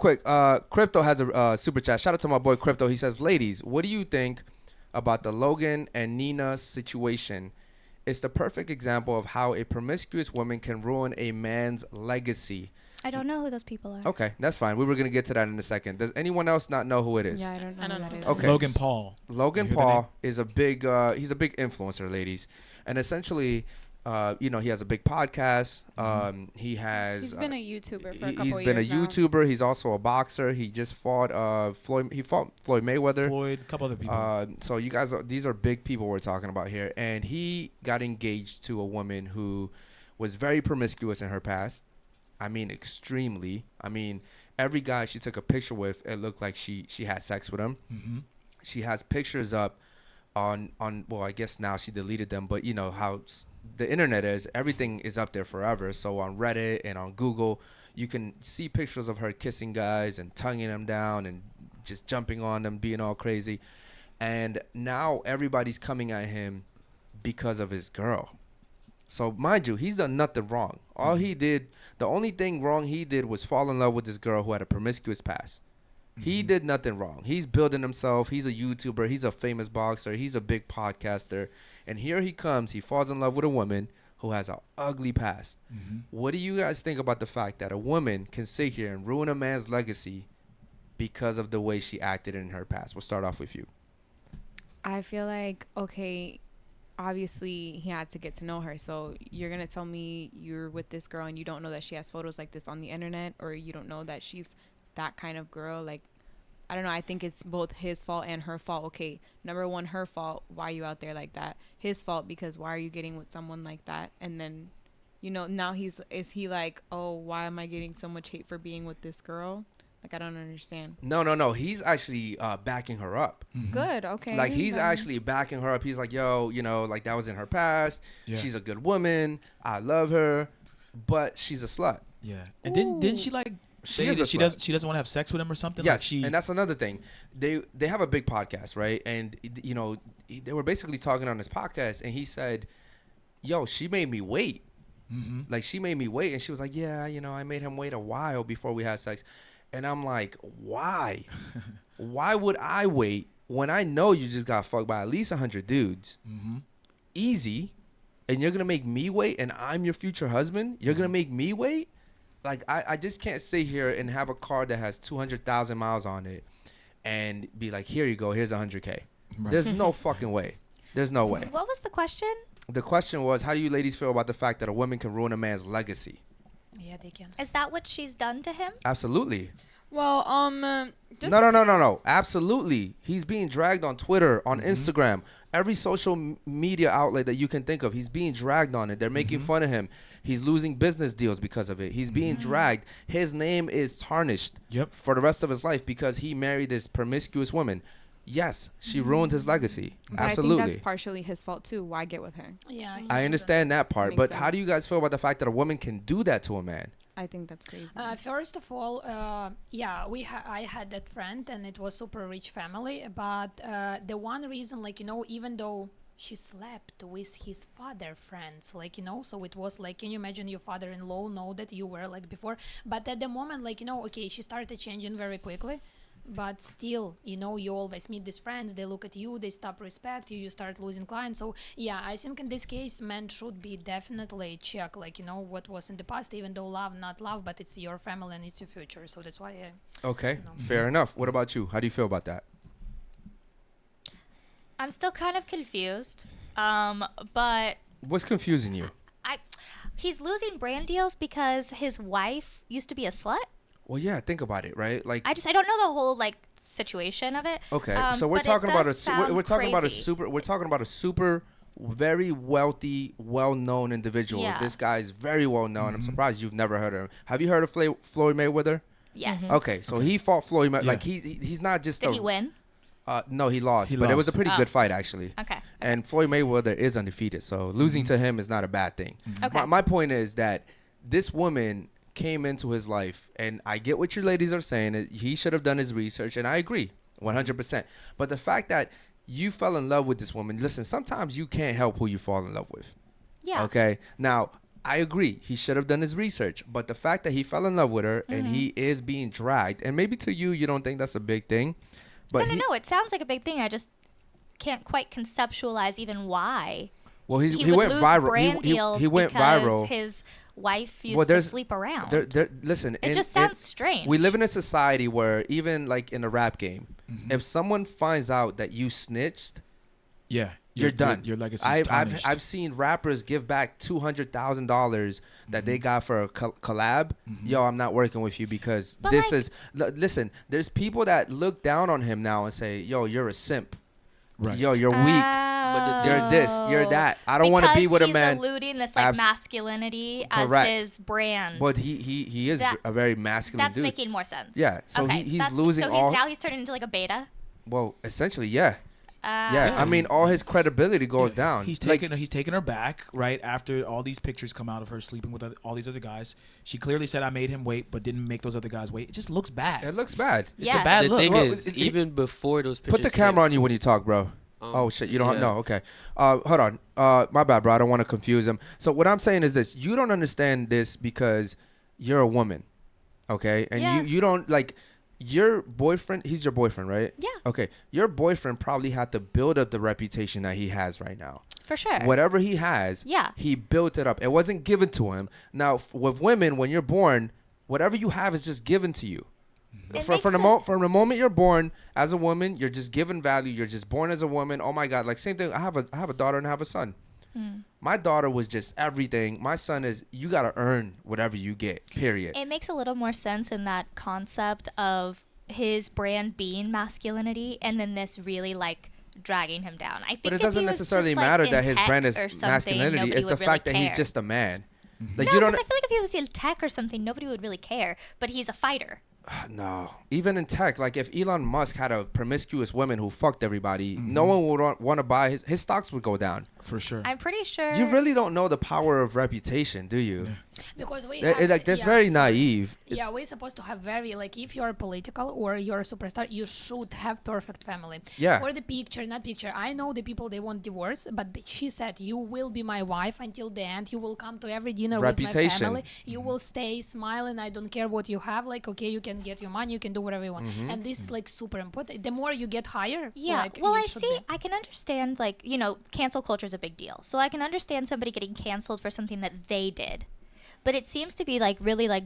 quick. Crypto has a super chat. Shout out to my boy Crypto. He says, ladies, what do you think about the Logan and Nina situation? It's the perfect example of how a promiscuous woman can ruin a man's legacy. I don't know who those people are. Okay, that's fine. We were going to get to that in a second. Does anyone else not know who it is? Yeah, I don't know who that is. Okay. Logan Paul. Logan Paul is a big, he's a big influencer, ladies. And essentially, he has a big podcast. He's been a YouTuber for a couple years. He's been a YouTuber. He's also a boxer. He just fought Floyd. He fought Floyd Mayweather. A couple other people. So you guys, these are big people we're talking about here. And he got engaged to a woman who was very promiscuous in her past. I mean, extremely. I mean, every guy she took a picture with, it looked like she had sex with him. Mm-hmm. She has pictures up on. Well, I guess now she deleted them, but you know how the internet is. Everything is up there forever. So on Reddit and on Google, you can see pictures of her kissing guys and tonguing them down and just jumping on them, being all crazy. And now everybody's coming at him because of his girl. So mind you, he's done nothing wrong. All he did, the only thing wrong he did was fall in love with this girl who had a promiscuous past. Mm-hmm. He did nothing wrong. He's building himself. He's a YouTuber. He's a famous boxer. He's a big podcaster. And here he comes. He falls in love with a woman who has an ugly past. Mm-hmm. What do you guys think about the fact that a woman can sit here and ruin a man's legacy because of the way she acted in her past? We'll start off with you. I feel like, okay, obviously he had to get to know her. So you're going to tell me you're with this girl and you don't know that she has photos like this on the internet, or you don't know that she's that kind of girl. Like, I don't know. I think it's both his fault and her fault. Okay, number one, her fault. Why are you out there like that? His fault, because why are you getting with someone like that? And then, now is he like, oh, why am I getting so much hate for being with this girl? Like, I don't understand. No. He's actually backing her up. Mm-hmm. Good, okay. Like, he's actually backing her up. He's like, yo, like, that was in her past. Yeah. She's a good woman. I love her. But she's a slut. Yeah. And didn't she, like, say that she doesn't want to have sex with him or something? Yes, like and that's another thing. They have a big podcast, right? And, they were basically talking on this podcast, and he said, yo, she made me wait. Mm-hmm. Like, she made me wait. And she was like, yeah, I made him wait a while before we had sex. And I'm like, why? Why would I wait when I know you just got fucked by at least 100 dudes? Mm-hmm. Easy. And you're going to make me wait, and I'm your future husband? You're going to make me wait? Like, I just can't sit here and have a car that has 200,000 miles on it and be like, here you go, here's 100K. Right. There's no fucking way. There's no way. What was the question? The question was, how do you ladies feel about the fact that a woman can ruin a man's legacy? Yeah, they can. Is that what she's done to him? Absolutely. Well, No. Absolutely. He's being dragged on Twitter, on Instagram, every social media outlet that you can think of. He's being dragged on it. They're making fun of him. He's losing business deals because of it. He's being dragged. His name is tarnished for the rest of his life because he married this promiscuous woman. Yes, she ruined his legacy. But Absolutely. I think that's partially his fault too. Why get with her? Yeah, I understand that part, but how do you guys feel about the fact that a woman can do that to a man? I think that's crazy. First of all, I had that friend, and it was super rich family. But the one reason, even though she slept with his father friends, so it was like, can you imagine your father-in-law know that you were like before? But at the moment, okay, she started changing very quickly. But still, you always meet these friends, they look at you, they stop respect you, you start losing clients. So yeah, I think in this case, men should be definitely check, what was in the past, even though love, not love, but it's your family and it's your future. So that's why Okay, fair enough. What about you? How do you feel about that? I'm still kind of confused, but... What's confusing you? He's losing brand deals because his wife used to be a slut? Well, yeah, think about it, right? Like, I don't know the whole situation of it. Okay, so we're talking about a super very wealthy, well-known individual. Yeah. This guy is very well-known. I'm surprised you've never heard of him. Have you heard of Floyd Mayweather? Yes. Okay, so he fought Floyd Mayweather. Like, he's not just Did he win? No, he lost, but it was a pretty good fight, actually. Okay. And Floyd Mayweather is undefeated, so losing to him is not a bad thing. Okay. My point is that this woman came into his life, and I get what you ladies are saying. He should have done his research, and I agree 100%. But the fact that you fell in love with this woman, listen, sometimes you can't help who you fall in love with. Yeah. Okay? Now, I agree. He should have done his research. But the fact that he fell in love with her and he is being dragged, and maybe to you don't think that's a big thing. But No. It sounds like a big thing. I just can't quite conceptualize even why. Well, he would went lose viral. Brand deals he went because viral. his wife used to sleep around. Listen, it just sounds strange. We live in a society where even like in a rap game, if someone finds out that you snitched, you're done. Your legacy is I've seen rappers give back $200,000 that they got for a collab. Yo, I'm not working with you because But this like- is. Listen, there's people that look down on him now and say, "Yo, you're a simp. Right. Yo, you're weak. You're this. You're that. I don't want to be with a man." He's eluding this like masculinity as Correct. his brand. But he is That- a very masculine That's dude. making more sense. Yeah, so okay, he's that's- losing so all- now he's turning into like a beta. Well, essentially, yeah. Yeah, Yeah, I mean, all his credibility goes down. He's Like, taken her back right after all these pictures come out of her sleeping with all these other guys. She clearly said, "I made him wait," but didn't make those other guys wait. It just looks bad. it looks bad. It's Yeah. a bad The look. thing Well, is, even before those pictures, Put the camera on you when you talk, bro. Oh shit, you don't yeah. know. Okay. Hold on. My bad, bro. I don't want to confuse him. So what I'm saying is this: you don't understand this because you're a woman, okay? And Yeah. you don't like your boyfriend. He's your boyfriend, right? Yeah. Okay. Your boyfriend probably had to build up the reputation that he has right now. For sure. Whatever he has, Yeah. he built it up. It wasn't given to him. Now, with women, when you're born, whatever you have is just given to you. It From makes from the moment you're born as a woman, you're just given value. You're just born as a woman. Oh my God! Like same thing. I have a daughter and I have a son. My daughter was just everything. My son is you gotta earn whatever you get. Period. It makes a little more sense in that concept of his brand being masculinity and then this really like dragging him down. I think But it if he doesn't was necessarily just, like, matter in that his tech brand is or something, masculinity. nobody It's the would really fact that he's care. just a man. Like No, you because don't. I feel like if he was in tech or something, nobody would really care. But he's a fighter. No, even in tech, like if Elon Musk had a promiscuous woman who fucked everybody, no one would want to buy his stocks would go down. For sure. I'm pretty sure. You really don't know the power of reputation, do you? Because we Like that's very naive. Yeah, we're supposed to have very like if you're political or you're a superstar, you should have perfect family. Yeah. For the picture, not picture. I know the people they want divorce, but she said you will be my wife until the end. You will come to every dinner with my Reputation. family. You will stay smiling. I don't care what you have. Like okay, you can get your money. You can do whatever you want. And this is like super important. The more you get higher, Yeah. like, Well, you I should see. be. I can understand, like, cancel culture is a big deal. So I can understand somebody getting canceled for something that they did. But it seems to be, like, really, like,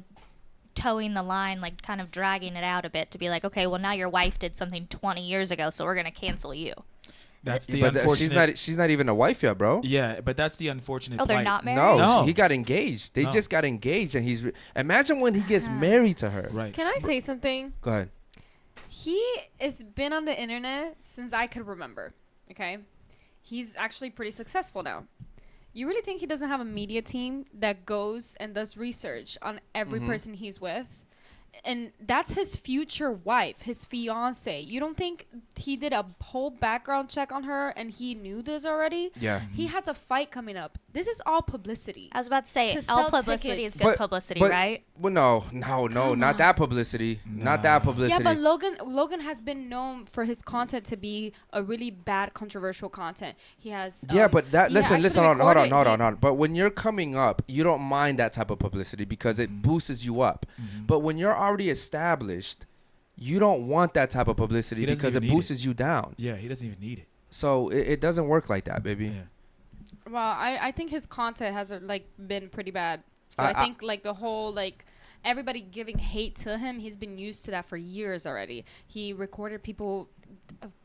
towing the line, like, kind of dragging it out a bit to be like, okay, well, now your wife did something 20 years ago, so we're going to cancel you. That's the But unfortunate. she's not even a wife yet, bro. Yeah, but that's the unfortunate. Oh, they're plight. not married? No, No. he got engaged. They No. just got engaged, and imagine when he gets married to her. Right. Can I say something? Go ahead. He has been on the internet since I could remember. Okay, he's actually pretty successful now. You really think he doesn't have a media team that goes and does research on every person he's with? And that's his future wife, his fiance. You don't think he did a whole background check on her and he knew this already? Yeah. He has a fight coming up. This is all publicity. I was about to say, To all sell publicity tickets. is good publicity, right? Well, no, not that publicity. Not that publicity. Yeah, but Logan has been known for his content to be a really bad, controversial content. He has. Yeah, but that he listen, actually hold recorded- on. But when you're coming up, you don't mind that type of publicity because it boosts you up. But when you're already established, you don't want that type of publicity He doesn't because it even need boosts you down. Yeah, he doesn't even need it. So it doesn't work like that, baby. Yeah. Well, I think his content has been pretty bad. So I- I think the whole everybody giving hate to him. He's been used to that for years already. He recorded people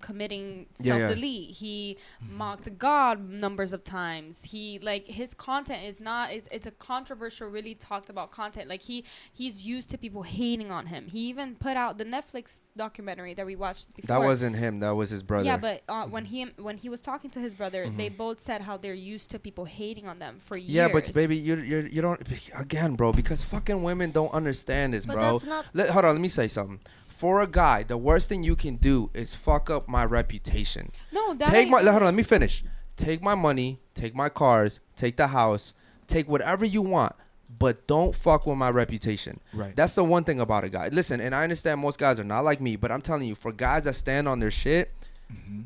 committing Yeah, yeah. self-delete. He mocked God numbers of times. He his content is not. It's a controversial, really talked about content. He's used to people hating on him. He even put out the Netflix documentary that we watched before. That wasn't him. That was his brother. Yeah, but when he was talking to his brother, they both said how they're used to people hating on them for years. Yeah, but baby, you don't again, bro, because fucking women don't understand this, But bro. that's not- Hold on, let me say something. For a guy, the worst thing you can do is fuck up my reputation. No, that Take ain't- my hold on, let me finish. Take my money, take my cars, take the house, take whatever you want, but don't fuck with my reputation. Right. That's the one thing about a guy. Listen, and I understand most guys are not like me, but I'm telling you, for guys that stand on their shit,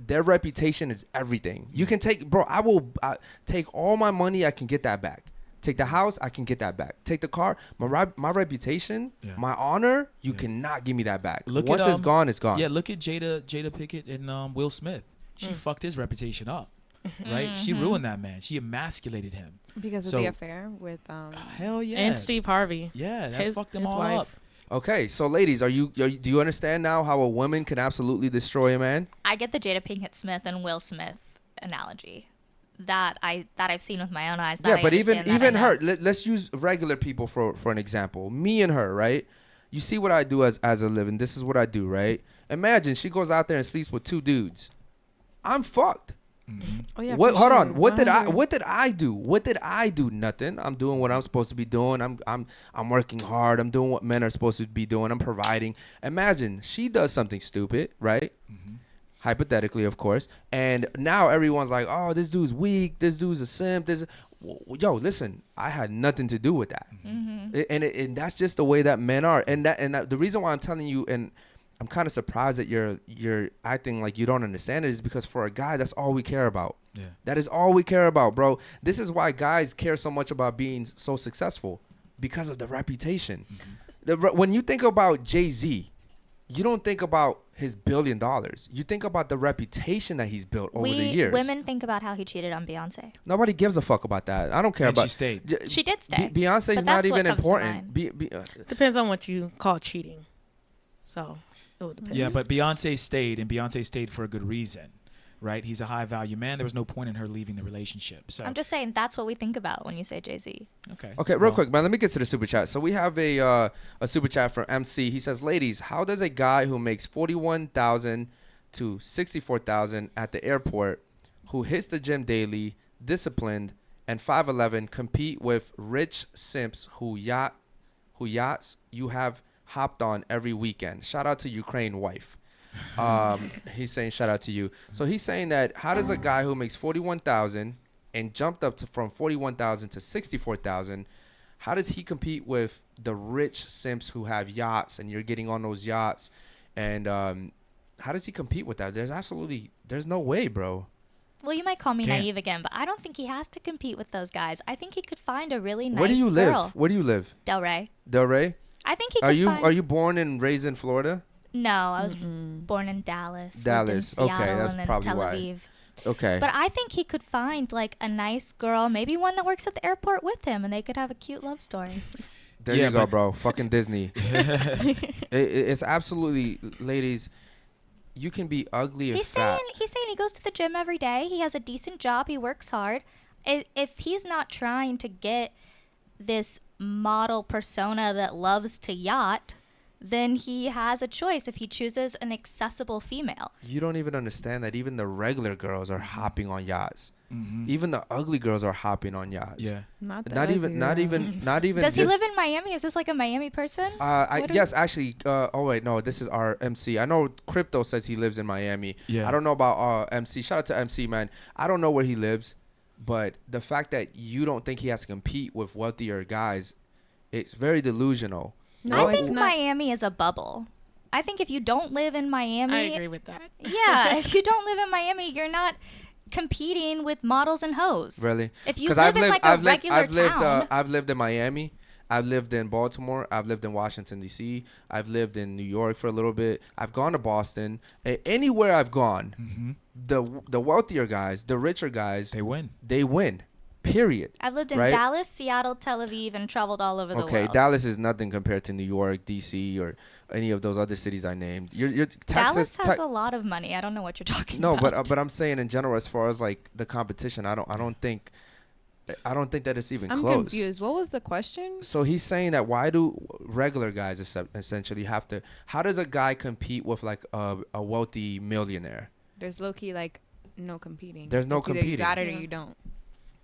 their reputation is everything. You can take, bro. I will take all my money. I can get that back. Take the house, I can get that back. Take the car, my reputation, Yeah. my honor, you Yeah. cannot give me that back. Look Once at, it's gone, it's gone. Yeah, look at Jada Pickett and Will Smith. She fucked his reputation up, right? She ruined that man. She emasculated him. Because So- of the affair with Hell yeah. And Steve Harvey. Yeah, that his- fucked them his all wife. up. Okay, so ladies, do you understand now how a woman can absolutely destroy a man? I get the Jada Pinkett Smith and Will Smith analogy. That I've seen with my own eyes. That Yeah, I but even understand that I her. know. Let's use regular people for an example. Me and her, right? You see what I do as a living. This is what I do, right? Imagine she goes out there and sleeps with 2 dudes. I'm fucked. Oh yeah. What? for Hold sure. on. What did I? 100. What did I do? What did I do? Nothing. I'm doing what I'm supposed to be doing. I'm working hard. I'm doing what men are supposed to be doing. I'm providing. Imagine she does something stupid, right? Hypothetically, of course. And now everyone's like, "Oh, this dude's weak. This dude's a simp." Yo, listen. I had nothing to do with that. And that's just the way that men are. And the reason why I'm telling you, and I'm kind of surprised that you're acting like you don't understand it, is because for a guy, that's all we care about. Yeah. That is all we care about, bro. This is why guys care so much about being so successful, because of the reputation. When you think about Jay-Z, you don't think about his $1 billion. You think about the reputation that he's built over the years. Women think about how he cheated on Beyonce. Nobody gives a fuck about that. I don't care And about. she stayed. She did stay. Beyonce's but not that's what even comes to important. mind. Depends on what you call cheating. So it would depend. Yeah, but Beyonce stayed, and Beyonce stayed for a good reason, right? He's a high value man. There was no point in her leaving the relationship. So I'm just saying that's what we think about when you say Jay-Z. okay. Okay, real Well, quick, man. Let me get to the super chat. So we have a super chat from MC. He says, "Ladies, how does a guy who makes 41,000 to 64,000 at the airport, who hits the gym daily, disciplined, and 5'11" compete with rich simps who yachts you have hopped on every weekend? Shout out to Ukraine wife." He's saying shout out to you. So he's saying that how does a guy who makes 41,000 and jumped up from 41,000 to 64,000, how does he compete with the rich simps who have yachts and you're getting on those yachts? And how does he compete with that? There's no way, bro. Well, you might call me Can't. naive again, but I don't think he has to compete with those guys. I think he could find a really nice Where do you girl. live? Where do you live? Delray. Delray? I think he could find... Are you born and raised in Florida? No, I was born in Dallas. lived in Dallas. Okay, Seattle, that's and then probably Tel why. Aviv. Okay. But I think he could find like a nice girl, maybe one that works at the airport with him, and they could have a cute love story. There Yeah, you go, but- bro. Fucking Disney. It's absolutely, ladies, you can be ugly and He's fat. saying he goes to the gym every day. He has a decent job. He works hard. If he's not trying to get this model persona that loves to yacht, then he has a choice if he chooses an accessible female. You don't even understand that even the regular girls are hopping on yachts. Mhm. Even the ugly girls are hopping on yachts. Yeah. Not, the Not ugly even, not girl. even, not even. Does he just- live in Miami? Is this like a Miami person? What are Yes, actually. Oh wait, no. This is our MC. I know Crypto says he lives in Miami. Yeah. I don't know about MC. Shout out to MC, man. I don't know where he lives, but the fact that you don't think he has to compete with wealthier guys, it's very delusional. No, I it's think not. Miami is a bubble. I think if you don't live in Miami, I agree with that. yeah, if you don't live in Miami, you're not competing with models and hoes. Really? If you 'Cause live in like a regular town, I've lived in Miami. I've lived in Baltimore. I've lived in Washington D.C. I've lived in New York for a little bit. I've gone to Boston. Anywhere I've gone, the wealthier guys, the richer guys, They win. they win. Period. I've lived in right? Dallas, Seattle, Tel Aviv, and traveled all over the Okay, world. Dallas is nothing compared to New York, D.C., or any of those other cities I named. You're Texas. Dallas has a lot of money. I don't know what you're talking No, about. but I'm saying in general, as far as like the competition, I don't think that it's even I'm close. confused. What was the question? So he's saying that why do regular guys essentially have to? How does a guy compete with like a wealthy millionaire? There's low key like no competing. There's no It's either competing. You got it or Yeah. you don't.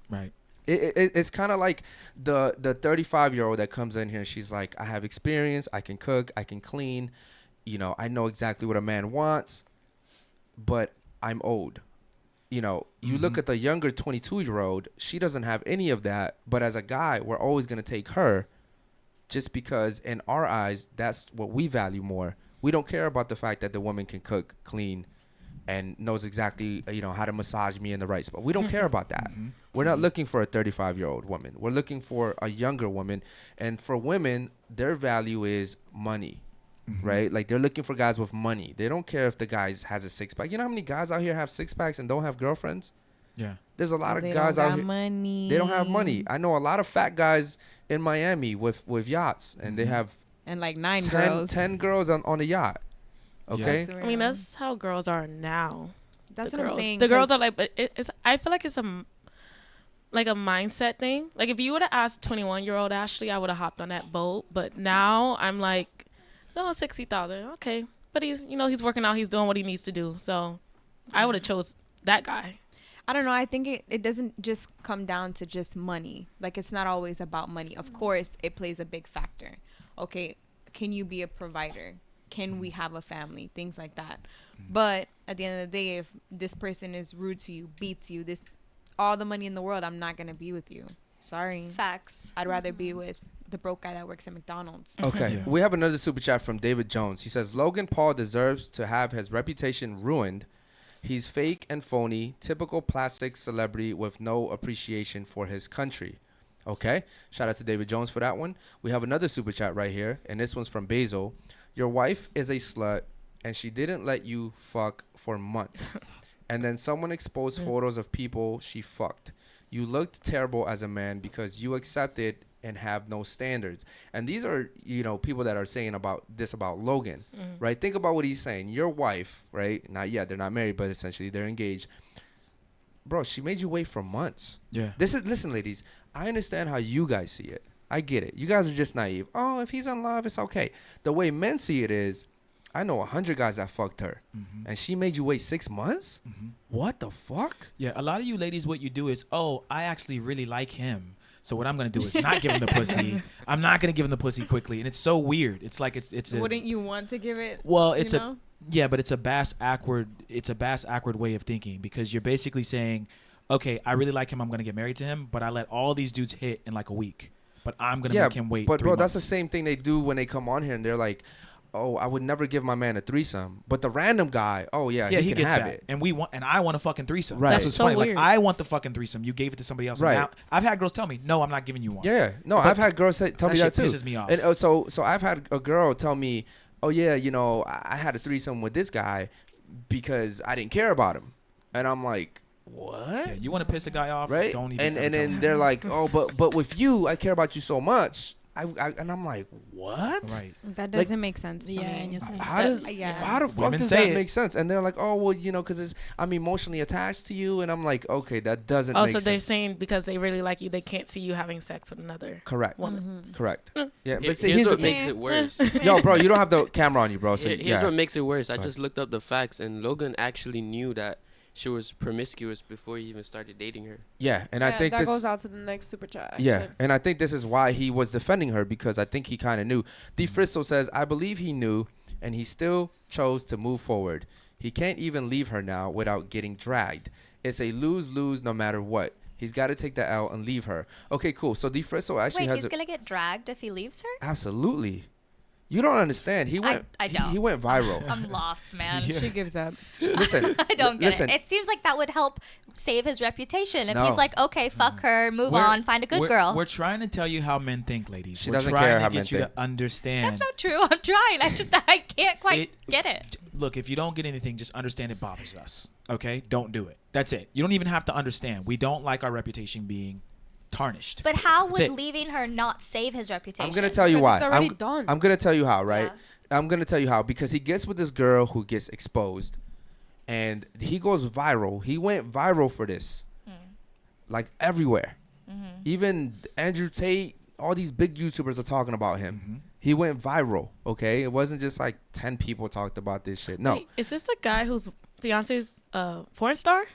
Right. It's kind of like the 35-year-old that comes in here and she's like, I have experience, I can cook, I can clean, I know exactly what a man wants, but I'm old. You look at the younger 22-year-old, she doesn't have any of that, but as a guy, we're always going to take her just because in our eyes, that's what we value more. We don't care about the fact that the woman can cook, clean, and knows exactly how to massage me in the right spot. We don't care about that. We're not looking for a 35-year-old woman. We're looking for a younger woman. And for women, their value is money, right? Like they're looking for guys with money. They don't care if the guy has a six-pack. You know how many guys out here have six-packs and don't have girlfriends? Yeah. There's a lot of They guys don't out got here. money. They don't have money. I know a lot of fat guys in Miami with yachts, and they have And like 9 girls. 10 girls on a yacht. Okay? That's I mean, that's how girls are now. That's the what girls. I'm saying. The girls 'cause are like, but it's. I feel like it's like a mindset thing. Like if you would have asked 21-year-old Ashley, I would have hopped on that boat. But now I'm like, no, 60,000, okay. But he's working out. He's doing what he needs to do. So I would have chose that guy. I don't know. I think it doesn't just come down to just money. Like, it's not always about money. Of course, it plays a big factor. Okay, can you be a provider? Can we have a family? Things like that. But at the end of the day, if this person is rude to you, beats you, all the money in the world, I'm not going to be with you. Sorry. Facts. I'd rather be with the broke guy that works at McDonald's. Okay. Yeah. We have another super chat from David Jones. He says, Logan Paul deserves to have his reputation ruined. He's fake and phony, typical plastic celebrity with no appreciation for his country. Okay. Shout out to David Jones for that one. We have another super chat right here, and this one's from Basil. Your wife is a slut, and she didn't let you fuck for months. And then someone exposed photos of people she fucked. You looked terrible as a man because you accepted and have no standards. And these are, people that are saying about Logan, right? Think about what he's saying. Your wife, right? Not yet, they're not married, but essentially they're engaged. Bro, she made you wait for months. Yeah. Listen, ladies, I understand how you guys see it. I get it. You guys are just naive. Oh, if he's in love, it's okay. The way men see it is, I know 100 guys that fucked her, and she made you wait 6 months? What the fuck? Yeah, a lot of you ladies, what you do is, oh, I actually really like him. So what I'm going to do is not give him the pussy. I'm not going to give him the pussy quickly. And it's so weird. It's like it's Wouldn't you want to give it? well, it's but it's a bass awkward way of thinking, because you're basically saying, okay, I really like him. I'm going to get married to him, but I let all these dudes hit in like a week. But I'm going to make him wait but 3 bro, months. that's the same thing they do when they come on here and they're like, oh, I would never give my man a threesome. But the random guy, oh yeah, he can gets have that. it. And I want a fucking threesome. Right. That's That's what's so funny. weird. Like, I want the fucking threesome. You gave it to somebody else. Right. Now, I've had girls tell me, no, I'm not giving you one. Yeah, no, But I've had girls tell me that shit too. pisses me off. And so I've had a girl tell me, oh yeah, I had a threesome with this guy because I didn't care about him, and I'm like, what? Yeah, you want to piss a guy off? Right? Don't even. And ever tell then him. they're like, oh, but with you, I care about you so much. And I'm like, what? Right. That doesn't make sense to Yeah, me. and you say, How does Yeah. how the fuck Women does say that it. make sense? And they're like, oh well, because I'm emotionally attached to you, and I'm like, okay, that doesn't Also, make they're sense. saying because they really like you, they can't see you having sex with another Correct. woman. Correct. Yeah, but Here's see, here's what the thing. makes it worse. Yo, bro, you don't have the camera on you, bro. So Here's yeah. what makes it worse. I Go just looked up the facts, and Logan actually knew that she was promiscuous before he even started dating her. Yeah, and I think that this goes out to the next super chat. Yeah, actually. and I think this is why he was defending her, because I think he kind of knew. D. Fristo says, I believe he knew, and he still chose to move forward. He can't even leave her now without getting dragged. It's a lose-lose no matter what. He's got to take the L and leave her. Okay, cool. So D. Fristo actually Wait, has he's gonna get dragged if he leaves her? Absolutely. You don't understand. He went. I don't. He went viral. I'm lost, man. She gives up. Listen. I don't get listen, it. It seems like that would help save his reputation. If No. he's like, okay, fuck her, move We're- on, find a good we're- girl. We're trying to tell you how men think, ladies. She We're doesn't trying care to how get men you think. to understand. That's not true. I'm trying. I can't quite get it. Look, if you don't get anything, just understand it bothers us. Okay? Don't do it. That's it. You don't even have to understand. We don't like our reputation being tarnished. But how That's would it. leaving her not save his reputation? I'm gonna tell you Because why. it's already done. I'm gonna tell you how. Right. Yeah. I'm gonna tell you how, because he gets with this girl who gets exposed, and he goes viral. He went viral for this, like everywhere. Even Andrew Tate, all these big YouTubers are talking about him. He went viral. Okay, it wasn't just like 10 people talked about this shit. No, Wait, is this a guy whose fiance's porn star?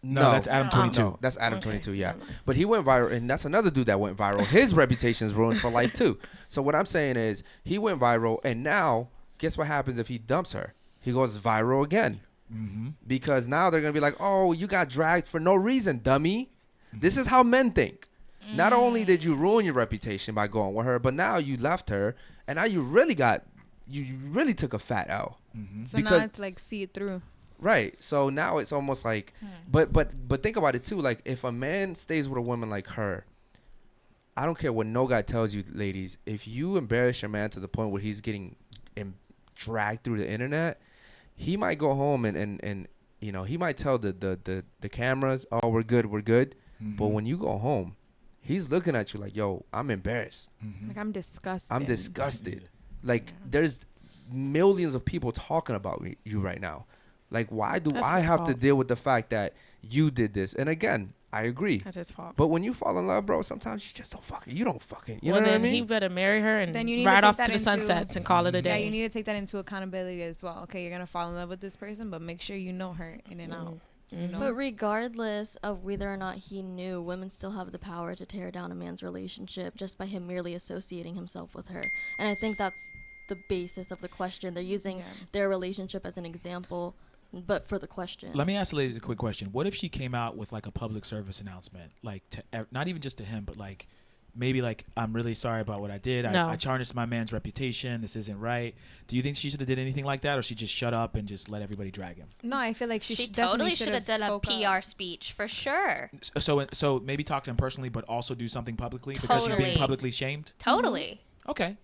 No, that's Adam 22. No, that's Adam Okay. 22, yeah. But he went viral, and that's another dude that went viral. His reputation's ruined for life, too. So what I'm saying is, he went viral, and now, guess what happens if he dumps her? He goes viral again. Because now they're going to be like, oh, you got dragged for no reason, dummy. This is how men think. Not only did you ruin your reputation by going with her, but now you left her, and now you really took a fat L. So Because- now it's like see it through. Right. So now it's almost like, but think about it too. Like if a man stays with a woman like her, I don't care what no guy tells you, ladies. If you embarrass your man to the point where he's getting dragged through the internet, he might go home and you know, he might tell the cameras, oh, we're good. Mm-hmm. But when you go home, he's looking at you like, yo, I'm embarrassed. Mm-hmm. Like I'm disgusted. I'm disgusted. Like there's millions of people talking about you right now. Like, why do That's I his have to fault. deal with the fact that you did this? And again, I agree. That's his fault. But when you fall in love, bro, sometimes you just don't fucking. You don't fucking. You Well, know what I then he mean? better marry her and Then you need to ride take off that to the into- sunsets and call it a Yeah, day. you need to take that into accountability as well. Okay, you're gonna fall in love with this person, but make sure you know her in and out. You know? But regardless of whether or not he knew, women still have the power to tear down a man's relationship just by him merely associating himself with her. And I think that's the basis of the question. They're using Yeah. their relationship as an example, but for the question. Let me ask the ladies a quick question. What if she came out with like a public service announcement, like not even just to him, but like maybe like, I'm really sorry about what I did. No. I tarnished my man's reputation. This isn't right. Do you think she should have did anything like that, or she just shut up and just let everybody drag him? No, I feel like She she totally definitely should have done a spoke PR up. speech for sure. So maybe talk to him personally, but also do something publicly because she's being Totally. publicly shamed. Totally. Okay,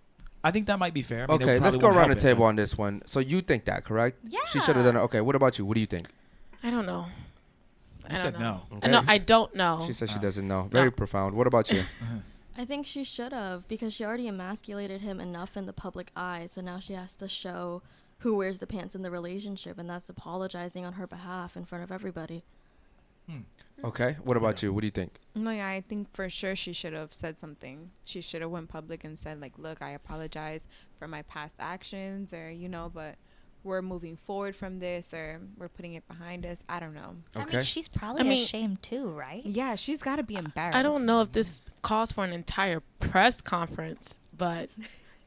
I think that might be fair. I mean, it Okay, let's probably go won't around the help it, table but- on this one. So you think that, correct? Yeah. She should have done it. Okay, what about you? What do you think? I don't know. You said no. Okay. No, I don't know. She said she doesn't know. Very profound. What about you? I think she should have, because she already emasculated him enough in the public eye, so now she has to show who wears the pants in the relationship, and that's apologizing on her behalf in front of everybody. Okay. What about you? What do you think? No, yeah, I think for sure she should have said something. She should have went public and said like, "Look, I apologize for my past actions," or but we're moving forward from this, or we're putting it behind us. I don't know. I Okay. mean, she's probably I mean- ashamed too, right? Yeah, she's got to be embarrassed. I don't know if this calls for an entire press conference, but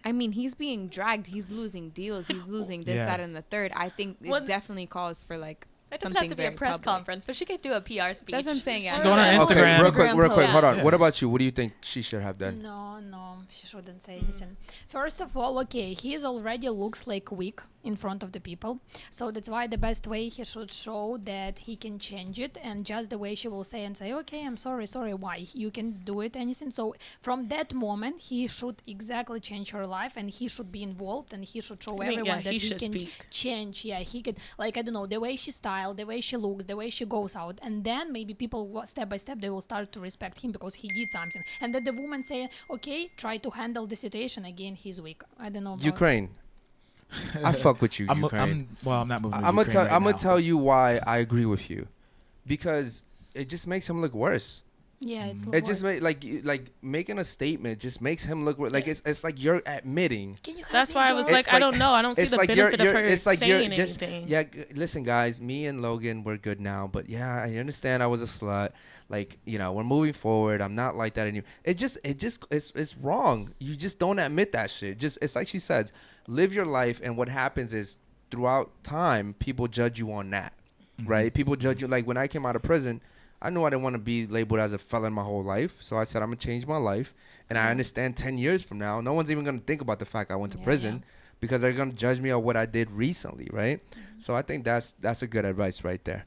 I mean, he's being dragged. He's losing deals. He's losing this, Yeah. that, and the third. I think it Well, definitely calls for like It doesn't something have to be a very press public. conference, but she could do a PR speech. That's what I'm saying. Yeah. Go on Or Instagram. Okay, real quick, Instagram hold post. on. What about you? What do you think she should have done? No, she shouldn't say anything. First of all, okay, he already looks like weak in front of the people, so that's why the best way he should show that he can change it, and just the way she will say and say, okay, I'm sorry, why you can do it, anything. So from that moment, he should exactly change her life, and he should be involved, and he should show I think, everyone yeah, that he he should can speak. change. Yeah, he could, like, I don't know, the way she style, the way she looks, the way she goes out, and then maybe people step by step they will start to respect him because he did something, and then the woman say, okay, try to handle the situation. Again, he's weak. I don't know about Ukraine. I fuck with you, I'm Ukraine. I'm not moving. I'm Ukraine gonna right I'm now. gonna tell you why I agree with you, because it just makes him look worse. Yeah, it's It just like making a statement just makes him look like it's like you're admitting. Can you help that's me, why I was girl? like, I don't know. I don't see It's the like benefit of her it's like you're saying just anything. listen, guys, me and Logan, we're good now, but yeah, I understand I was a slut. Like, we're moving forward. I'm not like that anymore. It's wrong. You just don't admit that shit. Just it's like she says, live your life, and what happens is throughout time, people judge you on that, right? People judge you. Like when I came out of prison, I knew I didn't want to be labeled as a felon my whole life. So I said, I'm going to change my life. And I understand 10 years from now, no one's even going to think about the fact I went to prison because they're going to judge me on what I did recently, right? So I think that's a good advice right there.